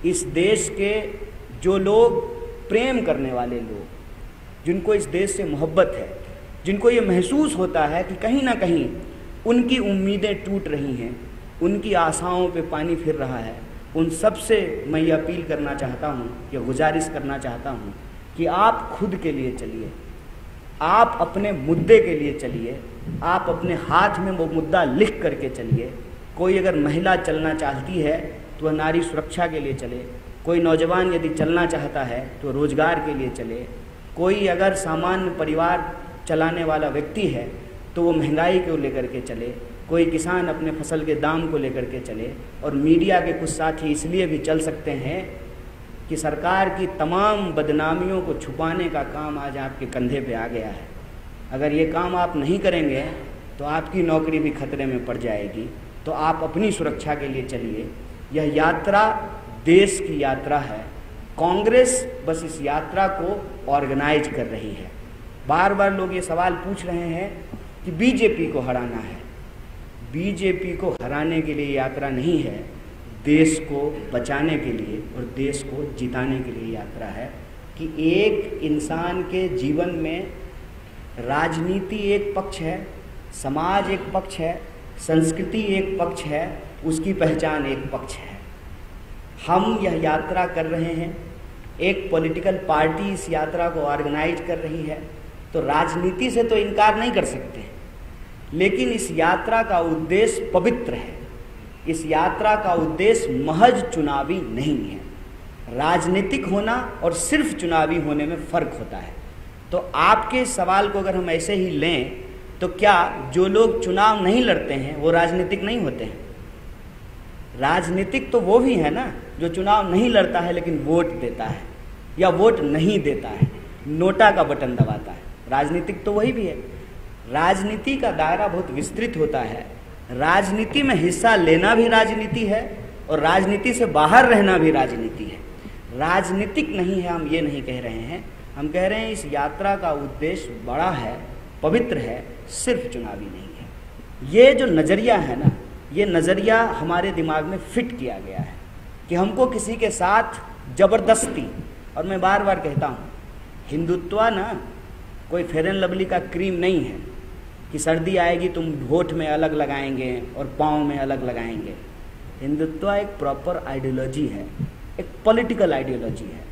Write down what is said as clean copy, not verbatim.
इस देश के जो लोग प्रेम करने वाले लोग, जिनको इस देश से मोहब्बत है, जिनको ये महसूस होता है कि कहीं ना कहीं उनकी उम्मीदें टूट रही हैं, उनकी आशाओं पे पानी फिर रहा है, उन सब से मैं ये अपील करना चाहता हूँ, ये गुजारिश करना चाहता हूँ कि आप खुद के लिए चलिए, आप अपने मुद्दे के लिए चलिए, आप अपने हाथ में वो मुद्दा लिख करके चलिए। कोई अगर महिला चलना चाहती है तो वह नारी सुरक्षा के लिए चले, कोई नौजवान यदि चलना चाहता है तो रोजगार के लिए चले, कोई अगर सामान्य परिवार चलाने वाला व्यक्ति है तो वो महंगाई को लेकर के चले, कोई किसान अपने फसल के दाम को लेकर के चले। और मीडिया के कुछ साथी इसलिए भी चल सकते हैं कि सरकार की तमाम बदनामियों को छुपाने का काम आज आपके कंधे पे आ गया है। अगर ये काम आप नहीं करेंगे तो आपकी नौकरी भी खतरे में पड़ जाएगी। तो आप अपनी सुरक्षा के लिए चलिए। यह यात्रा देश की यात्रा है। कांग्रेस बस इस यात्रा को ऑर्गेनाइज कर रही है। बार बार लोग ये सवाल पूछ रहे हैं कि बीजेपी को हराना है। बीजेपी को हराने के लिए यात्रा नहीं है, देश को बचाने के लिए और देश को जिताने के लिए यात्रा है। कि एक इंसान के जीवन में राजनीति एक पक्ष है, समाज एक पक्ष है, संस्कृति एक पक्ष है, उसकी पहचान एक पक्ष है। हम यह यात्रा कर रहे हैं, एक पॉलिटिकल पार्टी इस यात्रा को ऑर्गेनाइज कर रही है, तो राजनीति से तो इनकार नहीं कर सकते, लेकिन इस यात्रा का उद्देश्य पवित्र है। इस यात्रा का उद्देश्य महज चुनावी नहीं है। राजनीतिक होना और सिर्फ चुनावी होने में फ़र्क होता है। तो आपके सवाल को अगर हम ऐसे ही लें तो क्या जो लोग चुनाव नहीं लड़ते हैं वो राजनीतिक नहीं होते हैं? राजनीतिक तो वो भी है ना जो चुनाव नहीं लड़ता है लेकिन वोट देता है या वोट नहीं देता है, नोटा का बटन दबाता है। राजनीतिक तो वही भी है। राजनीति का दायरा बहुत विस्तृत होता है। राजनीति में हिस्सा लेना भी राजनीति है और राजनीति से बाहर रहना भी राजनीति है। राजनीतिक नहीं है, हम ये नहीं कह रहे हैं। हम कह रहे हैं इस यात्रा का उद्देश्य बड़ा है, पवित्र है, सिर्फ चुनावी नहीं है। ये जो नज़रिया है ना, ये नज़रिया हमारे दिमाग में फिट किया गया है कि हमको किसी के साथ ज़बरदस्ती, और मैं बार बार कहता हूँ हिंदुत्व ना कोई फेयर एंड लवली का क्रीम नहीं है कि सर्दी आएगी तुम होठ में अलग लगाएंगे और पाँव में अलग लगाएंगे। हिंदुत्व एक प्रॉपर आइडियोलॉजी है, एक पॉलिटिकल आइडियोलॉजी है।